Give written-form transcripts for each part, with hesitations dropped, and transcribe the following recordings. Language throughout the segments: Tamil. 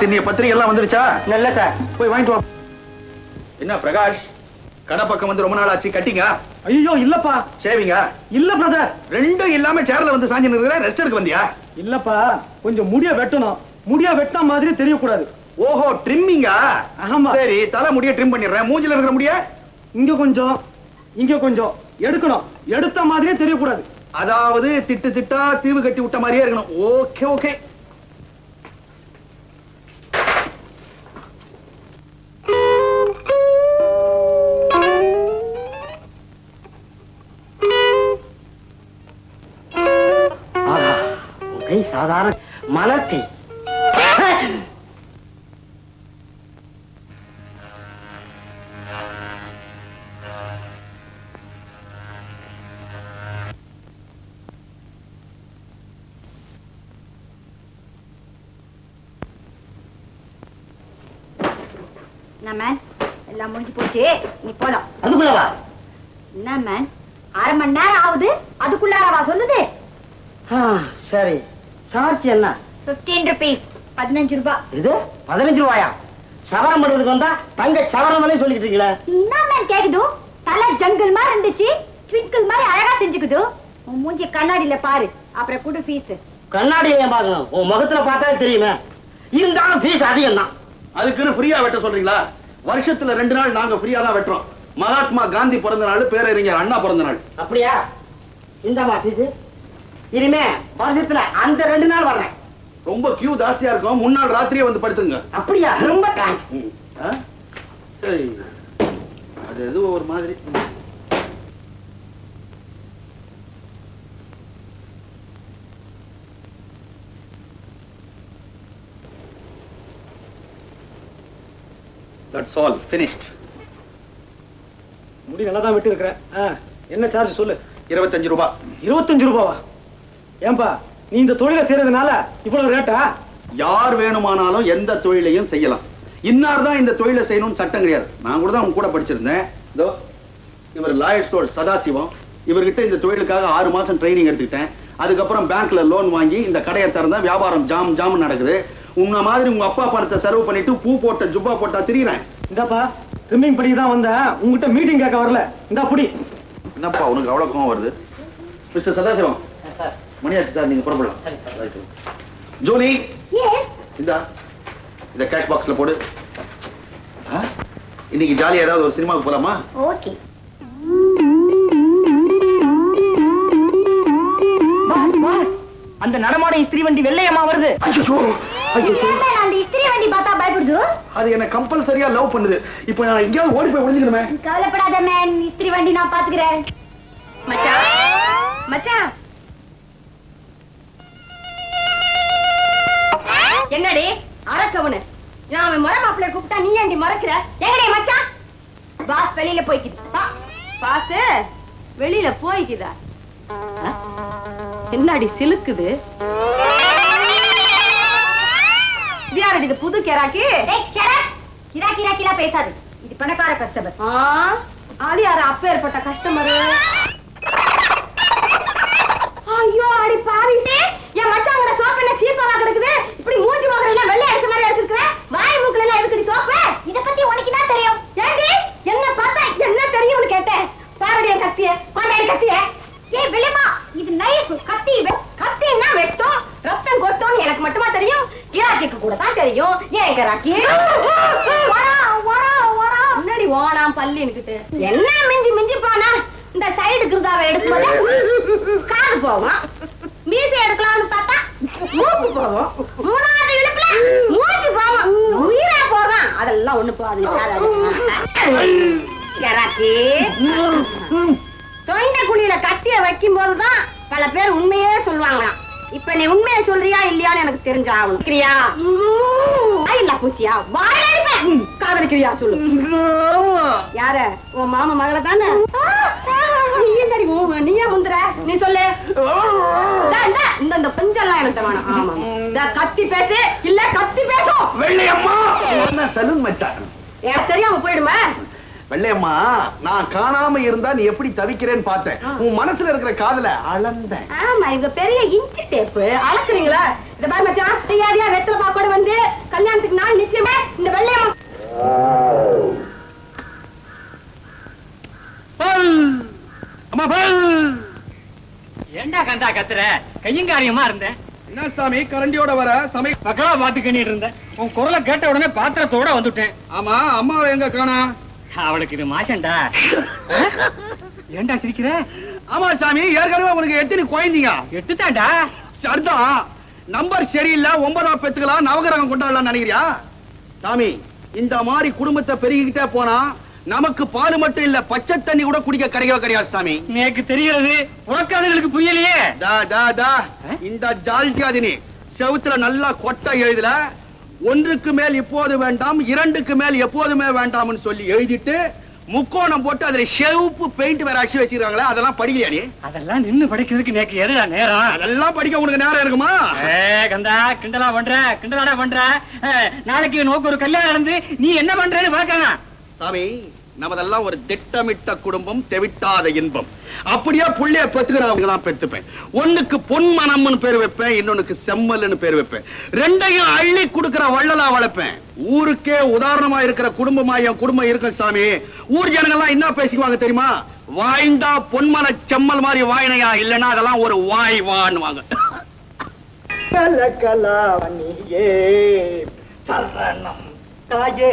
பாஸ் இன்னைய பத்திரிகை எல்லாம் வந்துருச்சா? நல்ல சார், போய் வாங்கிட்டு வா. என்ன பிரகாஷ், கடை பக்கம் வந்து ரொம்ப நாள் ஆச்சு, கட்டிங்க? ஐயோ இல்லப்பா. சேவிங்க? இல்ல பிரதர். ரெண்டும் இல்லாம சேர்ல வந்து சாஞ்சி நிக்கிற, ரெஸ்ட் எடுக்க வந்தியா? இல்லப்பா, கொஞ்சம் முடிய வெட்டணும். முடிய வெட்டின மாதிரி தெரியக்கூடாது. ஓஹோ, ட்ரிம்மிங்கா? ஆமா. சரி, தலை முடிய ட்ரிம் பண்ணிடுறேன். மூஞ்சில இருக்கிற முடிய இங்க கொஞ்சம் இங்க கொஞ்சம் எடுக்கணும். எடுத்த மாதிரியே தெரியக்கூடாது. அதாவது திட்டு திட்டா தீவு கட்டி விட்ட மாதிரியே இருக்கணும். Okay okay. சாதாரண மலத்தை எல்லாம் முடிஞ்சு போச்சு, நீ போலாம். அதுக்குள்ளவா? என்ன மேன், 1/2 மணி நேரம் ஆகுது, அதுக்குள்ளாரவா சொல்லுது? சரி, சார்ஜ் என்ன? 15 rupees, 15 ரூபாய். இது 15 ரூபாயா? சவரம் பண்றதுக்கு வந்தா தங்க சவரம் வரையும் சொல்லிட்டு இருக்கீங்களா? என்ன மேன் கேக்குது? தலை ஜங்கிள் மாதிரி இருந்துச்சு, ட்விங்கிள் மாதிரி அழகா செஞ்சுக்குது. உன் மூஞ்சி கண்ணாடியில பாரு, அப்புறம் குடு ஃபீஸ். கண்ணாடியை ஏன் பாக்கணும்? உன் முகத்துல பார்த்தாலே தெரியுமே. இருந்தாலும் ஃபீஸ் அதிகம் தான். அதுக்குன்னு ஃப்ரீயா வெட்ட சொல்றீங்களா? வருஷத்துல 2 நாள் நாங்க ஃப்ரீயா தான் வெட்டுறோம். மகாத்மா காந்தி பிறந்த நாள், பேரறிஞர் அண்ணா பிறந்த நாள். அப்படியா? இந்தமா ஃபீஸ். இனிமே வருஷத்துல அந்த 2 நாள் வர்றேன். ரொம்ப கியூ ஜாஸ்தியா இருக்கும், முன்னாள் ராத்திரியே வந்து படுத்துங்க. அப்படியா? ரொம்ப தேங்க்ஸ். சரி, அது எது ஒரு மாதிரி. That's all finished. முடி நல்லா தான் வெட்டி இருக்கிறேன். என்ன சார்ஜ் சொல்லு? 25 ரூபாய். 25 ரூபாவா? ஏன்பா, நீ இந்த தொழிலை செய்யறதுனால இவ்வளவு ரேட்டா? யார் வேணுமானாலும் எந்த தொழிலையும் செய்யலாம். இன்னார் தான் இந்த தொழிலை செய்யணும்னு சட்டம் கிடையாது. நான் கூட தான் உங்க கூட படிச்சிருந்தேன். இதோ இவர் லாயர் ஸ்டோர் சதாசிவம். இவர்கிட்ட இந்த தொழிலுக்காக 6 மாசம் ட்ரைனிங் எடுத்துக்கிட்டேன். அதுக்கப்புறம் பேங்க்ல லோன் வாங்கி இந்த கடையை திறந்தா வியாபாரம் ஜாம் ஜாம் நடக்குது. உன்ன மாதிரி உங்க அப்பா பணத்தை செலவு பண்ணிட்டு பூ போட்ட ஜுப்பா போட்டா திரியறேன். இந்தாப்பா, ட்ரிம்மிங் படி தான் வந்தேன், உங்ககிட்ட மீட்டிங் கேட்க வரல. இந்தா புடி. என்னப்பா உனக்கு அவ்வளவு கோவம் வருது? மிஸ்டர் சதாசிவம், மணியாச்சு சார், நீங்க புறப்படலாம். ஜோலி, இந்த கேஷ் பாக்ஸ்ல போடு. இன்னைக்கு ஜாலியா ஏதாவது ஒரு சினிமாவுக்கு போலாமா? ஓகே. அந்த நடமாட இஸ்திரி வண்டி வெள்ளையம்மா வருது. அந்த இஸ்திரி வண்டி பார்த்தா பயப்படுது. அது என்ன கம்பல்சரியா லவ் பண்ணுது. இப்போ நான் எங்கேயாவது ஓடி போய் ஒளிஞ்சுக்கணுமே. கவலைப்படாத மேன், இஸ்திரி வண்டி நான் பாத்துக்கிறேன். மச்சான், மச்சான். என்னடி அரக்கவனு? நான் அவன் முறை மாப்பிள்ளை கூப்பிட்டா நீ ஏண்டி மறக்கிற? எங்கடி மச்சான்? பாஸ் வெளியில போய்க்குதா? பாஸ் வெளியில போய்க்குதா? என்னடி சிலுக்குது? யாரடி இது புது கிராக்கி? கிராக்கிலாம் பேசாது, இது பணக்கார கஸ்டமர். அது யாரு அப்பேற்பட்ட கஸ்டமர்? ஐயோ அடி பாவிசே, என் மச்சான் சோப்பு என்ன சீப்பாவா கிடக்குது? இப்படி மூஞ்சி முகர எல்லாம் வெள்ளை அடிச்ச மாதிரி அடிச்சிருக்க. வாய் மூக்குல எல்லாம் எதுக்குடி சோப்பு? இத பத்தி உனக்கு என்ன தெரியும்? ஏண்டி என்ன பார்த்தா என்ன தெரியும்னு கேட்டேன். பாரடி கத்திய, பாரடி கத்திய. ஏய் விளைமா, இது நைஃப், கத்தி. கத்தின்னா வெட்டும், ரத்தம் கொட்டும் எனக்கு மட்டுமா தெரியும்? கிராக்கிக்கு கூட தான் தெரியும். ஏன் கிராக்கி? முன்னாடி ஓனாம் பல்லின்னுக்கிட்டு என்ன மிஞ்சி மிஞ்சி போனா இந்த சைடு கிருதாவை எடுக்கும்போது காது போவோம், மீசை எடுக்கலாம்னு பார்த்தா மூக்கு போவோம், 3வது இழுப்புல மூச்சு போவோம், உயிரே போகும். அதெல்லாம் ஒண்ணு போகாது. கிராக்கி, தொண்டை குழியில கத்திய வைக்கும் போதுதான் பல பேர் உண்மையே சொல்லுவாங்களாம். இப்ப நீ உண்மையை சொல்றியா இல்லையான்னு எனக்கு தெரிஞ்சாகணும். இல்ல பூச்சியா வாழ காதலிக்கிறியா சொல்லு. யார? உன் மாமா மகளை தானே? நீயே முந்துற, நீ சொல்லு. இந்த பஞ்செல்லாம் எனக்கு வேணும். ஆமா, கத்தி பேசு இல்ல கத்தி பேசும். வெள்ளையம்மா சலூன் மச்சான். எனக்கு தெரியாம போயிடுமா? வெள்ளையம்மா, நான் காணாம இருந்தா நீ எப்படி தவிக்கிறேன்னு பார்த்தேன். உன் மனசுல இருக்கிற காதல அளந்தேன். ஆமா, இவங்க பெரிய இன்ச்சி டேப்பு அளக்குறீங்களா? இந்த பாரு மச்சான், தெரியாதியா வெத்தலை பாக்கோட வந்து கல்யாணத்துக்கு நாள் நிச்சயமா இந்த வெள்ளையம்மா. ஏண்டா கந்தா கத்துற? கையங்காரியமா இருந்தேன். என்ன சாமி கரண்டியோட வர சமை பக்கலா பாத்துக்கிட்டு இருந்தேன். உன் குரலை கேட்ட உடனே பாத்திரத்தோட வந்துட்டேன். ஆமா, அம்மாவை எங்க காணா? அவளுக்கு இது மாசண்டா. ஏண்டா சிரிக்கிற? ஆமா சாமி, ஏற்கனவே உனக்கு எத்தனை குழந்தைங்க? 8 தாண்டா. சரிதான், நம்பர் சரியில்லை. 9ஆம் பெத்துக்கலாம், நவகிரகம் கொண்டாடலாம் நினைக்கிறியா? சாமி, இந்த மாதிரி குடும்பத்தை பெருகிக்கிட்டே போனா நமக்கு பால் மட்டும் இல்ல, பச்சை தண்ணி கூட குடிக்க கிடையாது சாமி. எனக்கு தெரிகிறது, உனக்கு அதுகளுக்கு புரியலையே. இந்த ஜால்ஜாதினி செவுத்துல நல்லா கொட்டை எழுதல, 1க்கு மேல் இப்போது வேண்டாம், 2க்கு மேல் எப்போதுமே வேண்டாம்னு சொல்லி எழுதிட்டு முக்கோணம் போட்டு அதுல ஷெவுப்பு பெயிண்ட் வேற அடிச்சு வச்சிருக்காங்களே, அதெல்லாம் படிக்கலையா நீ? அதெல்லாம் நின்னு படிக்கிறதுக்கு நேக்கு எதுடா நேரம்? அதெல்லாம் படிக்க உனக்கு நேரம் இருக்குமா? கந்தா, கிண்டலா பண்ற. நாளைக்கு நோக்கு ஒரு கல்யாணம் நடந்து நீ என்ன பண்றேன்னு பாக்கலாம். சாமி, நமதெல்லாம் ஒரு திட்டமிட்ட குடும்பம், தெவிட்டாத இன்பம். அப்படியே புள்ளைய பெத்துக்கிறவங்களாம் பெத்துப்பேன். 1க்கு பொன் மனம்னு பேர் வைப்பேன், இன்னொன்னுக்கு செம்மல்னு பேர் வைப்பேன். 2ஐயும் அள்ளி கொடுக்கிற வள்ளலா வளர்ப்பேன். ஊருக்கே உதாரணமா இருக்கிற குடும்பமா என் குடும்பம் இருக்கு சாமி. ஊர் ஜனங்கள்லாம் என்ன பேசிக்குவாங்க தெரியுமா? வாய்ந்தா பொன்மன செம்மல் மாதிரி வாயினையா, இல்லைன்னா அதெல்லாம் ஒரு வாய் வான்னுவாங்க. கலகலாவணியே சரணம் தாயே.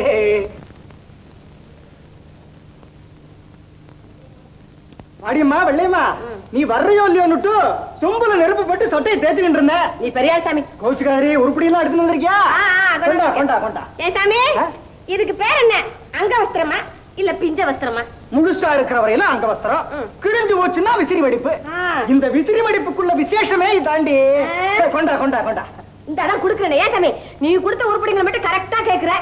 அடியம்மா வெள்ளையம்மா, நீ வர்றையோ இல்லையோன்னுட்டு சொம்புல நெருப்பு போட்டு சொட்டையை தேய்ச்சுக்கிட்டு இருந்த. நீ பெரியாள் சாமி. கோச்சுக்காரி உருப்படி எல்லாம் எடுத்துட்டு வந்திருக்கியா? கொண்டா. ஏன் சாமி, இதுக்கு பேர் என்ன? அங்க வஸ்திரமா இல்ல பிஞ்ச வஸ்திரமா? முழுசா இருக்கிற வரையில அங்க வஸ்திரம், கிழிஞ்சு போச்சுன்னா விசிறி வெடிப்பு. இந்த விசிறி வெடிப்புக்குள்ள விசேஷமே இதாண்டி. கொண்டா. இந்த இடம் குடுக்கறேன். ஏன் சாமி, நீ கொடுத்த உருப்படிங்களை மட்டும் கரெக்டா கேக்குற.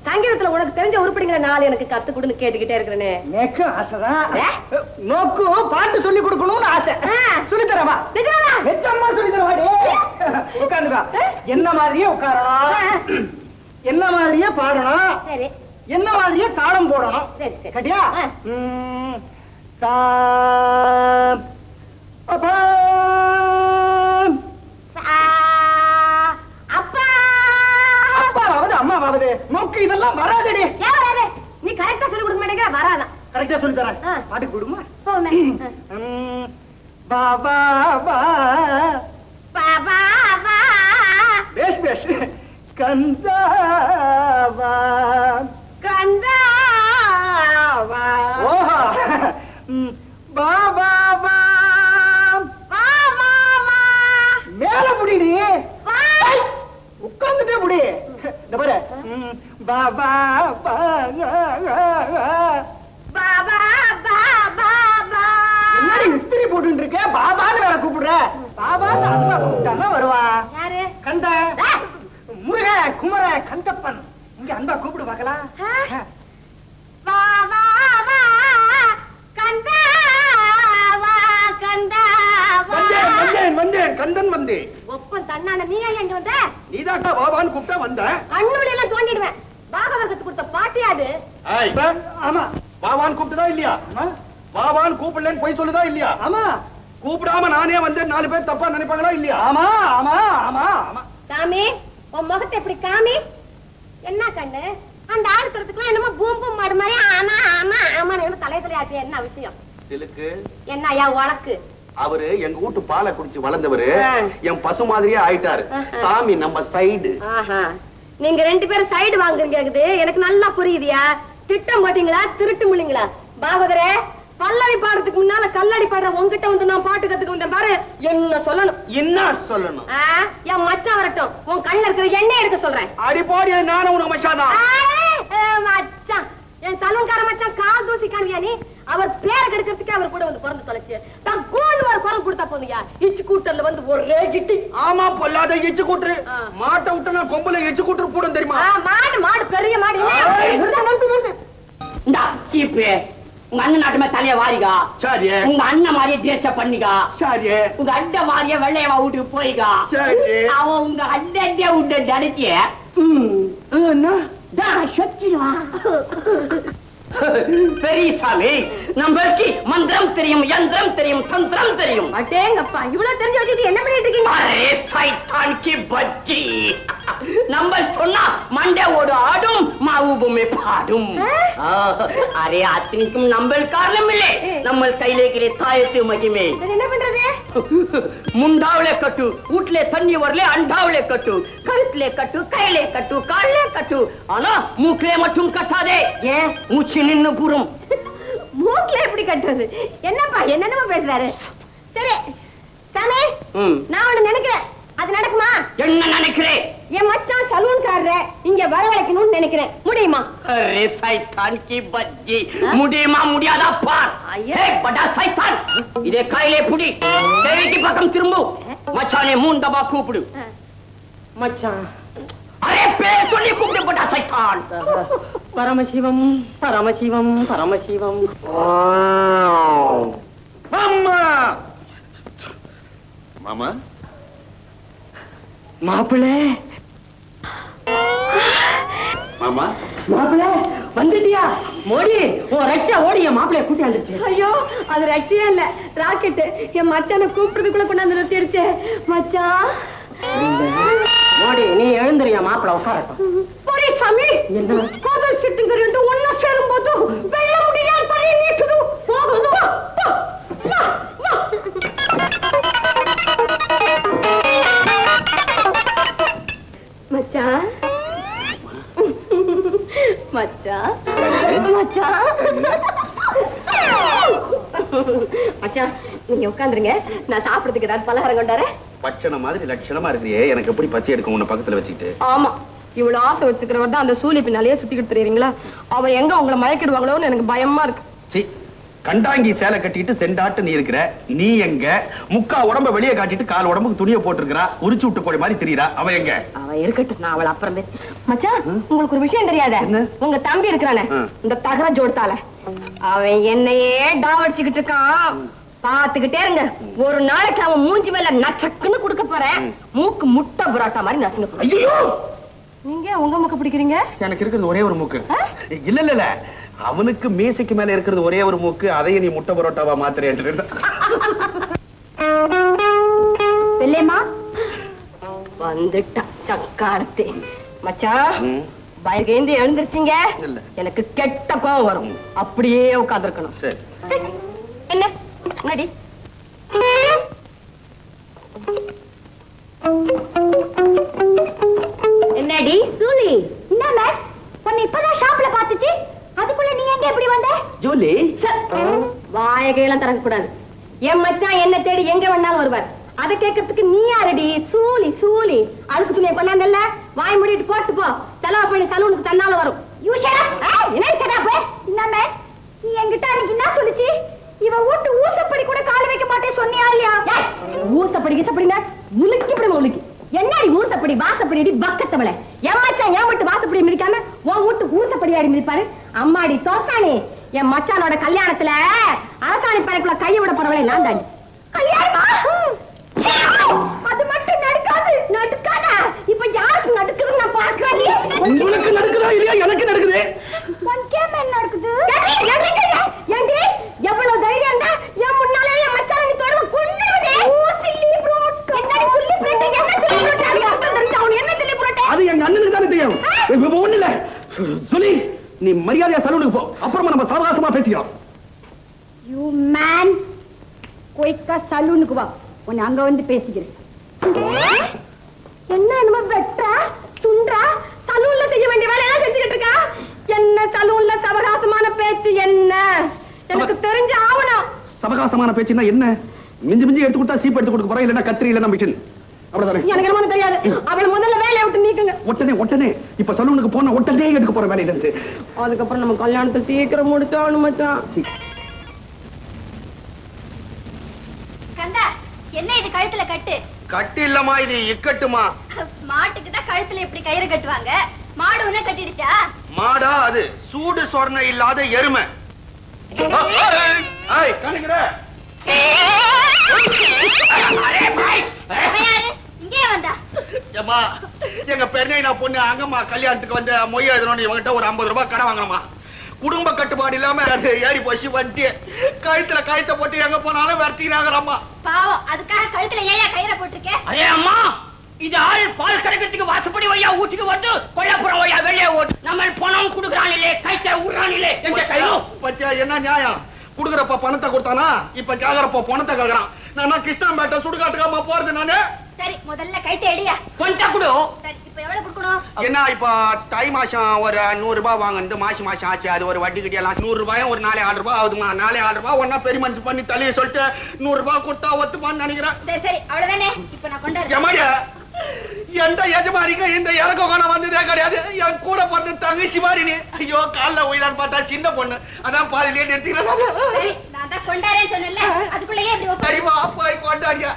சங்கீதத்துல உனக்கு தெரிஞ்ச உருப்படிங்களை 4 எனக்கு கத்து கொடுன்னு கேட்டுக்கிட்டே இருக்கிறேனே. எனக்கு ஆசைதான். நோக்கு பாட்டு சொல்லி கொடுக்கணும்னு ஆசை. சொல்லி தரவா? நிஜமா சொல்லி தரவாடி. உட்காந்துக்கா. என்ன மாதிரியே உட்காரணும், என்ன மாதிரியே பாடணும், சரி, என்ன மாதிரியே தாளம் போடணும். சரி. கட்டியா? அப்பாவது அம்மாவது நோக்கு இதெல்லாம் வராதடி. நீ கரெக்டா சொல்லி கொடுக்க மாட்டேங்கிற. வராதான். கரெக்டா சொல்லி தரேன். பாட்டுக்கு விடுமா? பாபா பேஷ் கந்தாவா ஓஹா பாபா மேல முடிடி, உட்கார்ந்துட்டே முடி. இந்த பாரு, பாபா என்னடி இஸ்திரி போட்டு இருக்க? பாபான்னு வேற கூப்பிடுற. பாபான்னு அன்பா கூப்பிட்டாங்க வருவான். கந்த முருக குமர கந்தப்பன், இங்க அன்பா கூப்பிடு பார்க்கலாம். வந்தேன் கந்தன் வந்தேன். ஒப்பன் தன்னான நீ ஏன் இங்க வந்த? நீதாக்கா பாபான்னு கூப்பிட்டா வந்தேன். கண்ணுல எல்லாம் தோண்டிடுவேன். பாகவதத்துக்கு கொடுத்த பாட்டியாது. ஆமா, பாபான்னு கூப்பிட்டுதா இல்லையா? பாபான்னு கூப்பிடலன்னு போய் சொல்லுதா இல்லையா? ஆமா, கூப்பிடாம நானே வந்தேன். 4 பேர் தப்பா நினைப்பாங்களா இல்லையா? ஆமா ஆமா ஆமா ஆமா. சாமி, உன் முகத்தை எப்படி காமி? என்ன கண்ணு, அந்த ஆடுத்துறதுக்குலாம் என்னமோ பூம்பும் மாடு மாதிரி ஆமா ஆமா ஆமா தலையாச்சு. என்ன விஷயம்? சிலுக்கு என்ன ஐயா வழக்கு? அவரு எங்க வீட்டு பாலை குடிச்சு வளர்ந்தவரு என் பசு மாதிரியே ஆயிட்டாரு. சாமி நம்ம சைடு. நீங்க 2 பேரும் சைடு வாங்குறீங்க. எனக்கு நல்லா புரியுதியா? திட்டம் போட்டீங்களா, திருட்டு முள்ளிங்களா? பாகவதரே, பல்லவி பாடுறதுக்கு முன்னால கல்லடி பாடுற உங்ககிட்ட வந்து நான் பாட்டு கத்துக்க வந்தேன் பாரு. என்ன சொல்லணும்? என்ன சொல்லணும்? என் மச்சான் வரட்டும், உன் கண்ணுல இருக்கிற எண்ணெய் எடுக்க சொல்றேன். அடிப்போடி, நானும் உனக்கு மச்சாதான். மச்சான், என் சலூன்கார மச்சான் கால் தூசி காணுவியா நீ? அவர் பேரை கெடுக்கிறதுக்கு அவர் கூட வந்து பிறந்து தொலைச்சு தான் கோன்னு ஒரு குரல் கொடுத்தா போதுயா. இச்சு கூட்டர்ல வந்து ஒரே கிட்டி. ஆமா, பொல்லாத இச்சு கூட்டுரு. மாட்டை விட்டுனா கொம்புல இச்சு கூட்டுரு போடும் தெரியுமா? மாடு பெரிய மாடு. இந்த சீப்பு உங்க அண்ணன் நாட்டுமே தலைய வாரிகா. சரி. உங்க அண்ணன் மாதிரியே தேச பண்ணிக்கா. சரி. உங்க அண்ண மாதிரியே வெள்ளையவா வீட்டுக்கு போய்கா. சரி. அவன் உங்க அண்ணே விட்டு நினைச்சு பெரியசாமி, நம்மளுக்கு மந்திரம் தெரியும், யந்திரம் தெரியும், தந்திரம் தெரியும். அடேங்கப்பா, இவ்வளவு தெரிஞ்சு வச்சுட்டு என்ன பண்ணிட்டு இருக்கீங்க? அரே சைத்தான் கி பச்சி, நம்ம சொன்னா மண்டையோடு ஆடும், மாவுபுமே பாடும். அரே அத்தனைக்கும் நம்ம காரணம் இல்லை, நம்ம கையில இருக்கிற தாயத்து மகிமை. என்ன பண்றது? முண்டாவிலே கட்டு, வீட்டுல தண்ணி வரல, அண்டாவிலே கட்டு, கழுத்துல கட்டு, கையில கட்டு, காலிலே கட்டு. ஆனா மூக்கிலே மட்டும் கட்டாதே, ஏன் மூச்சு நின்னு புறும். மூக்குல எப்படி கட்டுறது? என்னப்பா என்னென்னமோ பேசுறாரு. சரி சாமி, நான் ஒண்ணு நினைக்கிறேன், அது நடக்குமா? என்ன நினைக்கிறேன்? என் மச்சான் சலூன்காரரை இங்க வரவழைக்கணும்னு நினைக்கிறேன். முடியுமா? அரே சைத்தான் கி பச்சி, முடியுமா முடியாதா பார். ஏ படா சைத்தான், இதே கையிலே புடி, தேவிக்கு பக்கம் திரும்பு, மச்சானே 3 தபா கூப்பிடு. மச்சான், அரே பேர் சொல்லி கூப்பிடு படா சைத்தான். பரமசிவம் பரமசிவம் பரமசிவம். அம்மா மாமா, மாப்பிள மாமா, மாப்பிள வந்துட்டியா? மோடி உன் ரட்சா ஓடி என் மாப்பிளைய கூட்டி வந்துருச்சு. ஐயோ, அது ரட்சியே இல்ல, ராக்கெட். என் மச்சானை கூப்பிடுறதுக்குள்ள கொண்டாந்து நிறுத்திடுச்சு. மச்சான் மோடி, நீ எழுந்துறியா? மாப்பிள உட்காரட்டும். போடி சாமி, என்ன காதல் சிட்டுங்க ரெண்டு ஒண்ணா சேரும் போது வெள்ள முடியா தரை நீட்டுது போகுது. வா, வா, வா, வா. மச்சான் மச்சான் மச்சான் மச்சான், நீங்க உட்காந்துருங்க, நான் சாப்பிடறதுக்கு ஏதாவது பலகாரம் கொண்டாரேன். பச்சனை மாதிரி லட்சணமா இருக்கிறியே, எனக்கு எப்படி பசி எடுக்கும் உன்னை பக்கத்துல வச்சுக்கிட்டு? ஆமா, இவ்வளவு ஆசை வச்சுக்கிறவர் தான் அந்த சூழி பின்னாலேயே சுத்திக்கிட்டு தெரியுறீங்களா? அவ எங்க உங்களை மயக்கிடுவாங்களோன்னு எனக்கு பயமா இருக்கு. சீ, கண்டாங்கி சேலை கட்டிட்டு செண்டாட்டு நீ இருக்கிற, நீ எங்க? முக்கா உடம்ப வெளியே காட்டிட்டு கால் உடம்புக்கு துணியை போட்டுருக்கா, உரிச்சு விட்டு கோழி மாதிரி தெரியுறா, அவ எங்க? அவ இருக்கட்டும், நான் அவளை அப்புறம் மச்சான், உங்களுக்கு ஒரு விஷயம் தெரியாத? உங்க தம்பி இருக்கிறானே, இந்த தகர ஜோடுத்தால, அவன் என்னையே டாவடிச்சுக்கிட்டு இருக்கான். பாத்துக்கிட்டே இருங்க, ஒரு நாளைக்கு அவன் மூஞ்சி மேல நச்சக்குன்னு குடுக்க போறேன். மூக்கு முட்டை புரோட்டா மாதிரி நசுங்க. ஐயோ, நீங்க உங்க மூக்கு பிடிக்கிறீங்க? எனக்கு இருக்கிறது ஒரே ஒரு மூக்கு. இல்ல இல்ல இல்ல, அவனுக்கு மீசைக்கு மேல இருக்கிறது ஒரே ஒரு மூக்கு, அதையே நீ முட்டை பரோட்டாவா மாத்திரேன். பெல்லேமா வந்துட்டா சக்காலத்தே. மச்சான், பயங்கேந்து எழுந்திருச்சீங்க, எனக்கு கெட்ட கோவம் வரும். அப்படியே உட்கார்ந்துருக்கணும். சரி, என்ன நடி? என்னடி சூலி? என்ன உன்னை இப்பதான் ஷாப்ல பாத்துச்சு, அதுக்குள்ள நீ எங்க எப்படி வந்த? ஜூலி, வாய கையெல்லாம் திறக்க கூடாது. என் மச்சான் என்ன தேடி எங்க வேணாலும் வருவார். அதை கேட்கறதுக்கு நீ யாரடி? சூலி சூலி, அழுக்கு துணியை கொண்டாந்தல்ல, வாய் மூடிட்டு போட்டு போ. செலவு பண்ணி சலூனுக்கு தன்னால வரும். நீ என்கிட்ட அன்னைக்கு என்ன சொல்லுச்சு? இவ வீட்டு ஊசப்படி கூட கால் வைக்க மாட்டேன் சொன்னியா இல்லையா? ஊசப்படி கீசப்படினா உலுக்கி விடுமா உலுக்கி. என்னடி ஊசப்படி வாசப்படி பக்கத்தவள? என் மச்சான் என் வீட்டு வாசப்படி மிதிக்காம உன் வீட்டு ஊசப்படி ஆடி மிதிப்பாரு. அம்மாடி தோசானி, என் மச்சானோட கல்யாணத்துல அரசாணி பறக்குள்ள கையை விட போறவளே நான் தாண்டி. கல்யாணமா? அது மட்டும் நடக்காது. நடுக்காத. இப்ப யாருக்கு நடக்குதுன்னு நான் பாக்குறேன். உங்களுக்கு நடக்குதா இல்லையா? எனக்கு நடக்குது. உனக்கே மேல நடக்குது. ஏண்டி எவ்வளவு தைரியம் தான் என் முன்னாலே என் மச்சான நீ தொடர்பு கொன்னுடுவே. ஓ சில்லி ப்ரோட். என்னடி சில்லி ப்ரோட்? என்ன சில்லி ப்ரோட்? அவன் என்ன சில்லி ப்ரோட்? அது எங்க அண்ணனுக்கு தானே தெரியும். ஒண்ணு இல்ல சொல்லி, நீ மரியாதையா சலூனுக்கு போ, அப்புறமா நம்ம சாவகாசமா பேசிக்கலாம். யூ மேன், குயிக்கா சலூனுக்கு வா, உன்னை அங்க வந்து பேசிக்கிறேன். என்ன நம்ம வெட்டா சுண்டா சலூன்ல செய்ய வேண்டிய வேலையெல்லாம் செஞ்சுக்கிட்டு இருக்கா? என்ன சலூன்ல சவகாசமான பேச்சு? என்ன எனக்கு தெரிஞ்ச ஆவணம். சவகாசமான பேச்சுன்னா என்ன? மிஞ்சி மிஞ்சி எடுத்து கொடுத்தா சீப் எடுத்து கொடுக்க போறேன், இல்லன்னா கத்திரி இல்லன்னா மிஷின், அவ்வளவுதானே? எனக்கு என்ன தெரியாது. அவளை முதல்ல வேலையை விட்டு நீக்குங்க. உடனே இப்ப சலூனுக்கு போன உடனே எடுக்க போற வேலையில இருந்து. அதுக்கப்புறம் நம்ம கல்யாணத்தை சீக்கிரம் முடிச்சாகணும் மச்சான். கந்தா, என்ன இது கழுத்துல கட்டு? கட்டு இல்லமா, இது இக்கட்டுமா. மாட்டுக்கு தான் கழுத்துல எப்படி கயிறு கட்டுவாங்க, மாடு உன்ன கட்டிடுச்சா? மாடா அது? சூடு சொர்ண இல்லாத எருமை. இங்கே வந்தா எங்க பெண்ணை நான் பொண்ணு அங்கம்மா கல்யாணத்துக்கு வந்து மொய் எழுதணும், இவங்கிட்ட ஒரு 50 ரூபாய் கடை வாங்கணுமா. குடும்ப கட்டுப்பாடு இல்லாம ஏறி போச்சு வண்டி கழுத்துல கழுத்தை போட்டு எங்க போனாலும் வரட்டினாங்கம்மா. பாவம், அதுக்காக கழுத்துல ஏன் கயிறை போட்டிருக்கேன்? அதே அம்மா, இது ஆள் பால் கறக்கிறதுக்கு வாசப்படி வையா ஊட்டிக்கு வந்து கொல்லப்புறம் வையா வெளியே ஓட்டு. நம்ம பணம் குடுக்கறானில்லே, கைத்த உடுறானில்லே, எங்க கையும் பச்சா என்ன நியாயம்? குடுக்கறப்ப பணத்தை கொடுத்தானா, இப்ப கேக்குறப்ப பணத்தை கேக்குறான். நான் கிருஷ்ணாம்பேட்டை சுடுகாட்டுக்காம போறது நானு. சரி, முதல்ல கைத்த எடியா. கொஞ்சம் கொடு. சரி, இப்ப எவ்வளவு கொடுக்கணும்? என்ன இப்ப தை மாசம் ஒரு 100 ரூபாய் வாங்கிட்டு மாசம் ஆச்சு. அது ஒரு வட்டி கட்டி எல்லாம் 100 ரூபாயும் ஒரு 4 ரூபாய் ஆகுதுமா. 4 ரூபாய் ஒன்னா பெரிய மனுஷன் பண்ணி தலையை சொல்லிட்டு 100 ரூபாய் கொடுத்தா ஒத்துப்பான்னு நினைக்கிறேன். சரி, அவ்வளவுதானே. இப்ப நான் கொண்டாடுறேன். எமாடியா, எந்த எஜமானிக்கு இந்த இறக்க காண வந்ததே கிடையாது. என் கூட பிறந்த தங்கச்சி மாதிரி நீ. ஐயோ, காலில் உயிலான்னு பார்த்தா சின்ன பொண்ணு, அதான் பாதிலே நிறுத்திக்கிறேன். சரி, நான் தான் கொண்டாடுறேன்னு சொன்னேன்ல, அதுக்குள்ளேயே இப்படி உட்காரு. சரிமா, போய் கொண்டாடியா.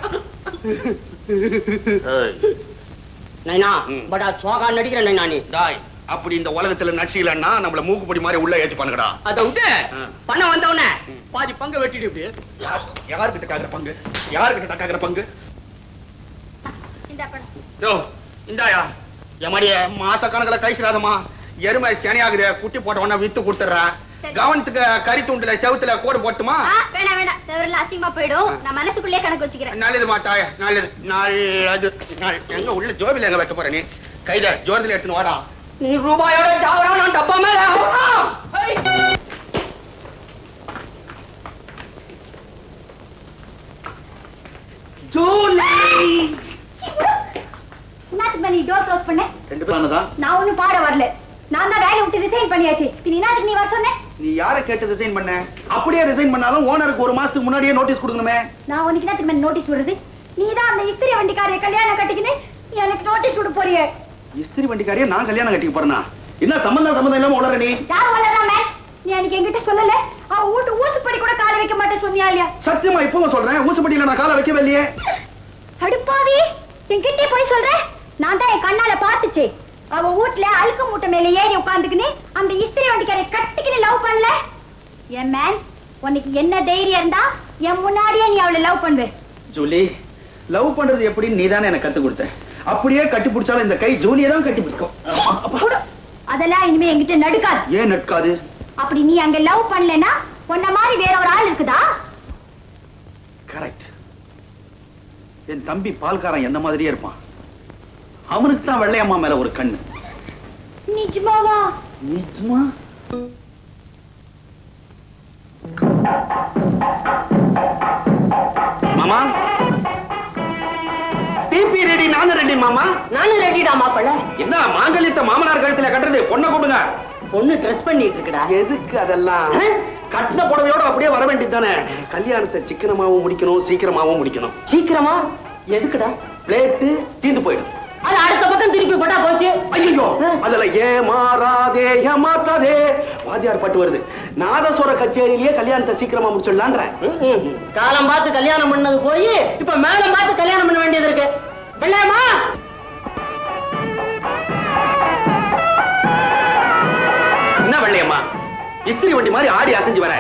நைனா படா சோகா நடிக்கிறேன் நைனா நீ. டாய், அப்படி இந்த உலகத்துல நடிச்சீலன்னா நம்மள மூக்குப்படி மாதிரி உள்ள ஏற்றி பண்ணுங்கடா. அதை விட்டு பணம் வந்தவன பாதி பங்கு வெட்டிட்டு இப்படி. யாருக்கிட்ட காக்குற பங்கு? யாருக்கிட்ட காக்குற பங்கு? இந்த பணம். யோ, இந்தாயா. எமாடிய மாச கணக்குல கைசிடாதமா. எருமை சனியாகுது, குட்டி போட்ட உடனே வித்து கொடுத்துடுற. கவனத்துக்கு கறி துண்டுல செவுத்துல கோடு போட்டுமா? வேணாம் வேணாம், செவரெல்லாம் அசிங்கமா போயிடும். நான் மனசுக்குள்ளே கணக்கு வச்சுக்கிறேன். நல்லது மாட்டாய, நல்லது. எங்க உள்ள ஜோபில எங்க வைக்க போற நீ? கையில ஜோதில எடுத்துன்னு வாடா. நீ ரூபாயோட ஜாவரா, நான் டப்பா மேல. என்னத்துக்கு நீ டோர் க்ளோஸ் பண்ண? 2 பேரும் தான். நான் ஒண்ணும் பாட வரல. நான் தான் வேலையை விட்டு ரிசைன் பண்ணியாச்சு. நீ என்னத்துக்கு நீ வர சொன்ன? நீ யாரை கேட்டு ரிசைன் பண்ண? அப்படியே ரிசைன் பண்ணாலும் ஓனருக்கு 1 மாசத்துக்கு முன்னாடியே நோட்டீஸ் கொடுக்கணுமே. நான் உனக்கு என்னத்துக்கு நோட்டீஸ் விடுறது? நீ தான் அந்த இஸ்திரி வண்டிக்காரைய கல்யாணம் கட்டிக்கின்னு எனக்கு நோட்டீஸ் விட போறியே. இஸ்திரி வண்டிக்காரைய நான் கல்யாணம் கட்டிக்க போறேனா? என்ன சம்பந்தம் இல்லாம உளற நீ? யார் வளராம? நீ அன்னைக்கு என்கிட்ட சொல்லல, அவ வீட்டு ஊசுப்படி கூட கால வைக்க மாட்டேன் சொன்னியா இல்லையா? சத்தியமா இப்பவும் சொல்றேன், ஊசுப்படியில நான் காலை வைக்கவே இல்லையே. அடுப்பாவி, என்கிட்ட போய் சொல்ற? நான் தான் என் கண்ணால பாத்துச்சு. அவ வீட்டுல அழுக்கு மூட்டை மேல ஏறி உட்காந்துக்கின்னு அந்த இஸ்திரி வண்டிக்காரை கட்டிக்கின்னு லவ் பண்ணல. என் மேன், உனக்கு என்ன தைரியம் இருந்தா என் முன்னாடியே நீ அவளை லவ் பண்ணுவ? ஜூலி, லவ் பண்றது எப்படின்னு நீதானே எனக்கு கத்து கொடுத்த. அப்படியே கட்டி பிடிச்சாலும் இந்த கை ஜூலியை தான் கட்டி பிடிக்கும். அதெல்லாம் இனிமே என்கிட்ட நடுக்காது. ஏன் நட்காது? அப்படி நீ அங்க லவ் பண்ணலனா உன்ன மாதிரி வேற ஒரு ஆள் இருக்குதா? கரெக்ட். என் தம்பி பால்காரன் என்ன மாதிரியே இருப்பான். அவனுக்கு தான் வெள்ளையம்மா மேல ஒரு கண்ணு. நிஜமாவா? நிஜமா? மாமா, டிபி ரெடி. நானும் ரெடி மாமா. நானும் ரெடிடா மாப்பிள்ள. என்ன மாங்கல்யத்தை மாமனார் கழுத்துல கட்டுறது? பொண்ணை கூடுங்க. பொண்ணு ட்ரெஸ் பண்ணிட்டு இருக்குடா. எதுக்கு அதெல்லாம்? கட்டின புடவையோட அப்படியே வர வேண்டியது தானே. கல்யாணத்தை சிக்கனமாவும் முடிக்கணும், சீக்கிரமாவும் முடிக்கணும். சீக்கிரமா? எதுக்குடா? பிளேட்டு தீந்து போயிடும். அது அடுத்த பக்கம் திருப்பி போட்டா போச்சு. ஐயோ, அதுல ஏமாறாதே ஏமாற்றாதே வாத்தியார் பாட்டு வருது. நாதஸ்வர கச்சேரியிலேயே கல்யாணத்தை சீக்கிரமா முடிச்சிடலான்ற. காலம் பார்த்து கல்யாணம் பண்ணது போய் இப்ப மேலம் பார்த்து கல்யாணம் பண்ண வேண்டியது இருக்கு. வெள்ளையம்மா, என்ன வெள்ளையம்மா, இஸ்திரி வண்டி மாதிரி ஆடி அசைஞ்சு வர.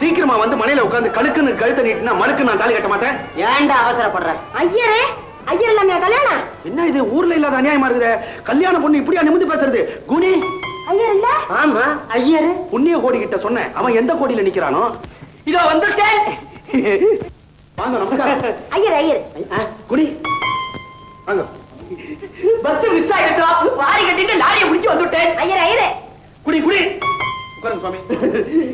சீக்கிரமா வந்து மனையில உட்கார்ந்து கழுக்குன்னு கழுத்தை நீட்டினா மழுக்கு நான் தாலி கட்ட மாட்டேன். ஏன்டா அவசரப்படுற? ஐயரே, ஐயர் இல்லாம கல்யாணம்? என்ன இது ஊர்ல இல்லாத அநியாயமா இருக்குது? கல்யாண பொண்ணு இப்படியா நிமிந்து பேசுறது? குணி, ஐயர் இல்ல? ஆமா, ஐயரு புண்ணிய கோடி கிட்ட சொன்னேன். அவன் எந்த கோடியில நிக்கிறானோ? இதோ வந்துட்டேன். வாங்க, நமஸ்காரம். ஐயர் ஐயர். குணி, வாங்க. பஸ் மிஸ் ஆயிடுச்சு. வாரி கட்டிட்டு லாரியை பிடிச்சு வந்துட்டேன். ஐயர் ஐயர். குடி குடி. உட்காருங்க சுவாமி.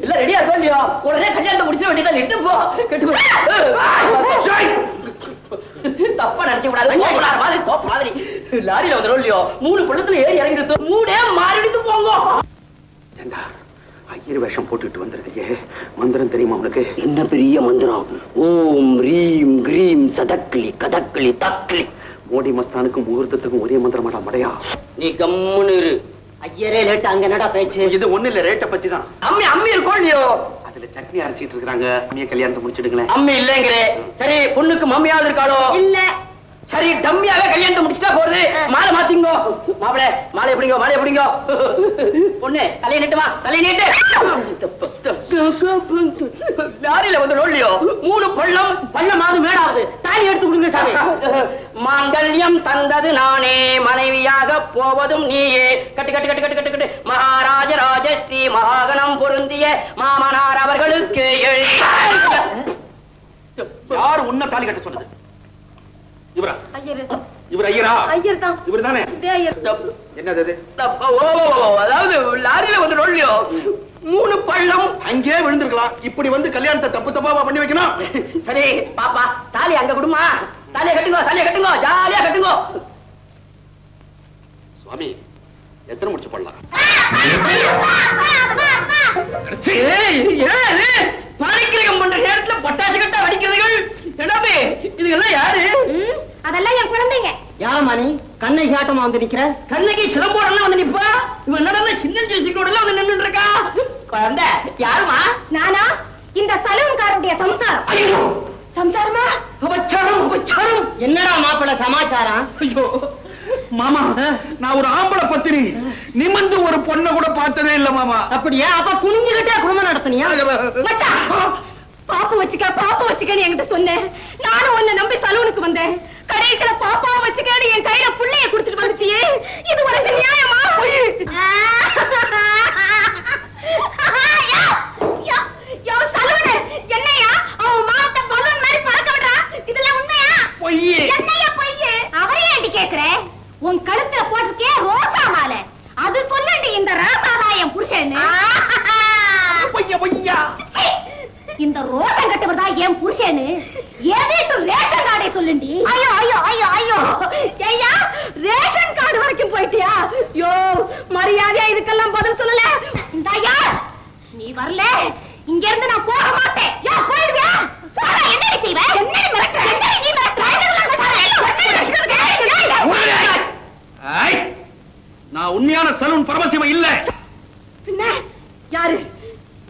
இல்ல ரெடியா இருக்கோ இல்லையோ? உடனே கல்யாணத்தை முடிச்ச வேண்டியதான். இட்டு போ. கெட்டு போ. தப்பா நினைச்சு விடாது. லாரியில வந்துடும் இல்லையோ? 3 பள்ளத்துல ஏறி இறங்கிட்டு 3 மாறிடுத்து போங்க. ஏண்டா, ஐயர் வேஷம் போட்டுட்டு வந்திருக்கே, மந்திரம் தெரியுமா உனக்கு? என்ன பெரிய மந்திரம்? ஓம் ரீம் கிரீம் சதக்லி கதக்லி தக்லி. மோடி மஸ்தானுக்கும் முகூர்த்தத்துக்கும் ஒரே மந்திரமாடா மடையா. நீ கம்முன்னு இரு. ஐயரே லேட். அங்க என்னடா பேச்சு? இது ஒண்ணு இல்ல, ரேட்டை பத்தி தான். அம்மி அம்மி இருக்கோ இல்லையோ? அதுல சட்னி அரைச்சிட்டு இருக்காங்க. அம்மிய கல்யாணத்தை முடிச்சிடுங்களேன். அம்மி இல்லைங்கிறே. சரி, பொண்ணுக்கு மம்மியாவது இருக்காளோ? இல்ல. சரி, டம்மியாவே கல்யாணத்தை முடிச்சுட்டா போறது. மாலை மாத்திங்கோ. மாப்பிள, மாலை எப்படிங்கோ? மாலை எப்படிங்கோ? பொண்ணு தலையை நீட்டுமா? தலையை நீட்டு. லாரியில வந்து இல்லையோ? 3 பள்ளம். பள்ளமாவது மேடாவது. தாலி எடுத்து கொடுங்க சாமி. மாங்கல்யம் தந்தது நானே, மனைவியாக போவதும் நீயே. கட்டு கட்டு கட்டு கட்டு கட்டு கட்டு. மகாராஜ ராஜஸ்ரீ மகாகணம் பொருள் பொருந்திய மாமனார் அவர்களுக்கு யார் உன்னை தாலி கட்ட சொன்னது? இவரா? இவர் ஐயரா? ஐயர் தான். இவர் தானே? என்னது இது? அதாவது லாரியில வந்து ரொள்ளியோ 3 பள்ளம் அங்கே விழுந்திருக்கலாம். இப்படி வந்து கல்யாணத்தை தப்பு தப்பாவா பண்ணி வைக்கணும்? சரி பாப்பா தாலி அங்க கொடுமா. தாலியை கட்டுங்க ஜாலியா கட்டுங்க. சுவாமி எத்தனை முடிச்சு போடலாம்? பாணிக்கிரகம் பண்ற நேரத்துல பட்டாசு கட்டா வடிக்கிறதுகள் என்னமே இதுகெல்லாம் யாரு? அதெல்லாம் என் குழந்தைங்க. யாரம்மா நீ கண்ணகி ஆட்டமா வந்து நிக்கிற? கண்ணகி சிலம்போடலாம் வந்து நிப்பா. இவன் என்னடா சின்னஞ்சோட வந்து நின்னுட்டு இருக்கா? குழந்தை யாருமா? நானா இந்த சலூன்காரருடைய சம்சாரம். ஐயோ சம்சாரமா? உபச்சாரம். என்னடா மாப்பிள்ள சமாச்சாரம்? ஐயோ மாமா, நான் ஒரு ஆம்பளை பத்தினி. நிமிர்ந்து ஒரு பொண்ணை கூட பார்த்ததே இல்ல மாமா. அப்படியா? அப்ப குனிஞ்சுகிட்டே குடும்பம் நடத்தினியா? பாப்பு வச்சுக்கன்னு என்கிட்ட சொன்னேன். நானும் உன்னை நம்பி சலூனுக்கு வந்தேன். கடைசியில பாப்பா வச்சுக்கன்னு என் கையில புள்ளைய கொடுத்துட்டு வந்துச்சியே. இது உனக்கு நியாயமா? என்னையா அவன் மாத்த பலூன் மாதிரி பறக்க விடுறா? இதெல்லாம் உண்மையா? பொய்யே. என்னையா பொய்யே? அவரே ஏண்டி கேக்குறேன்? உன் கழுத்துல போட்டிருக்கே ரோசா மாலை, அது சொல்லண்டி இந்த ராசாதான் என் புருஷன்னு. பொய்யா. இந்த ரோஷன் கட்டவர் தான் என் புருஷன்னு என் வீட்டு ரேஷன் கார்டை சொல்லுண்டி. ஐயோ ஐயா, ரேஷன் கார்டு வரைக்கும் போயிட்டியா? யோ மரியாதையா இதுக்கெல்லாம் பதில் சொல்லல. இந்தாயா நீ வரல, இங்க இருந்து நான் போக மாட்டேன். யோ போயிடுவியா? என்ன செய்வ? என்ன மிரட்டுற? நீ மிரட்டுற? நான் உண்மையான சலூன் பரமசிவம் இல்ல. பின்ன யாரு?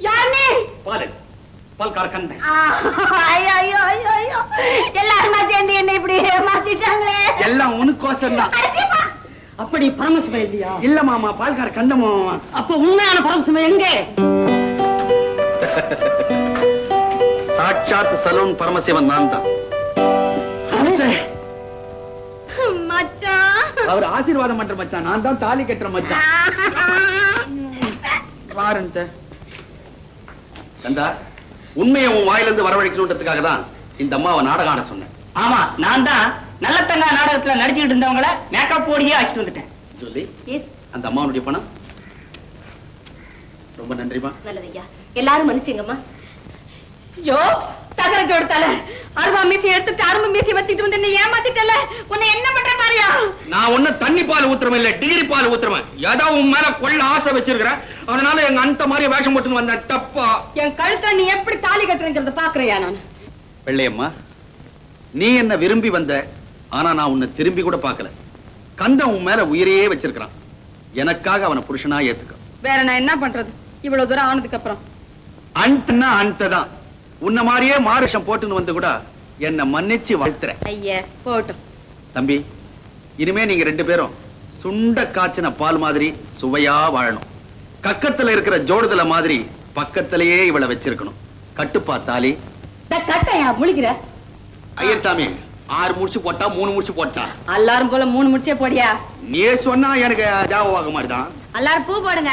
யாரு? பால்கார கண்ணன். ஐயோ எல்லாரும் சேர்ந்து என்ன இப்படி மாத்திட்டாங்களே. எல்லாம் உனக்கோசம் தான். அப்படி பரமசிவம் இல்லையா? இல்ல மாமா, பால்கார கண்ணமோ. அப்ப உண்மையான பரமசிவம் எங்கே? சாட்சாத் சலூன் பரமசிவன் நான் தான். மச்சான், அவர் ஆசீர்வாதம் பண்ற மச்சான், நான் தான் தாலி கட்டுற மச்சான். பாருங்க கந்தா, உண்மையை உன் வாயிலிருந்து வரவழைக்கணுன்றதுக்காக தான் இந்த அம்மாவை நாடகம் ஆட சொன்னேன். ஆமா, நான் தான் நல்லத்தங்கா நாடகத்துல நடிச்சுட்டு இருந்தவங்கள மேக்கப் போடியே அடிச்சுட்டு வந்துட்டேன். சொல்லி அந்த அம்மாவுடைய பணம். ரொம்ப நன்றிமா. நல்லதையா, எல்லாரும் மன்னிச்சுங்கம்மா. யோ தகரக்கு எடுத்தால அருவா மீசி எடுத்துட்டு அரும்பு மீசி வச்சுட்டு வந்து என்ன ஏமாத்திட்டல. உன்னை என்ன பண்ற பாரியா? நான் ஒண்ணு தண்ணி பால் ஊத்துறவன் இல்ல, டிகிரி பால் ஊத்துறவன். ஏதோ உன் மேல கொள்ள ஆசை வச்சிருக்கிறேன், அதனால எங்க அந்த மாதிரி வேஷம் போட்டு வந்தேன். தப்பா? என் கழுத்தை நீ எப்படி தாலி கட்டுறேங்கிறத பாக்குறியா? நான் வெள்ளையம்மா, நீ என்ன விரும்பி வந்த, ஆனா நான் உன்னை திரும்பி கூட பார்க்கல. கந்தன் உன் மேல உயிரையே வச்சிருக்கிறான். எனக்காக அவனை புருஷனா ஏத்துக்க. வேற நான் என்ன பண்றது இவ்வளவு தூரம் ஆனதுக்கு அப்புறம்? அன்ட்னா அன்ட்தான். உன்ன மாதிரியே மாறுஷம் போட்டுன்னு வந்து கூட என்ன மன்னிச்சு வாழ்த்துறேன். ஐயா போட்டும். தம்பி, இனிமே நீங்க 2 பேரும் சுண்ட காய்ச்சின பால் மாதிரி சுவையா வாழணும். கக்கத்துல இருக்கிற ஜோடுதல மாதிரி பக்கத்திலேயே இவளை வச்சிருக்கணும். கட்டுப்பா தாலி. கட்டையா முழிக்கிற? ஐயர் சாமி, 6 முடிச்சு போட்டா 3 முடிச்சு போட்டா. எல்லாரும் போல 3 முடிச்சே போடியா? நீ சொன்னா எனக்கு ஜாபம் ஆக மாதிரிதான். எல்லாரும் பூ போடுங்க.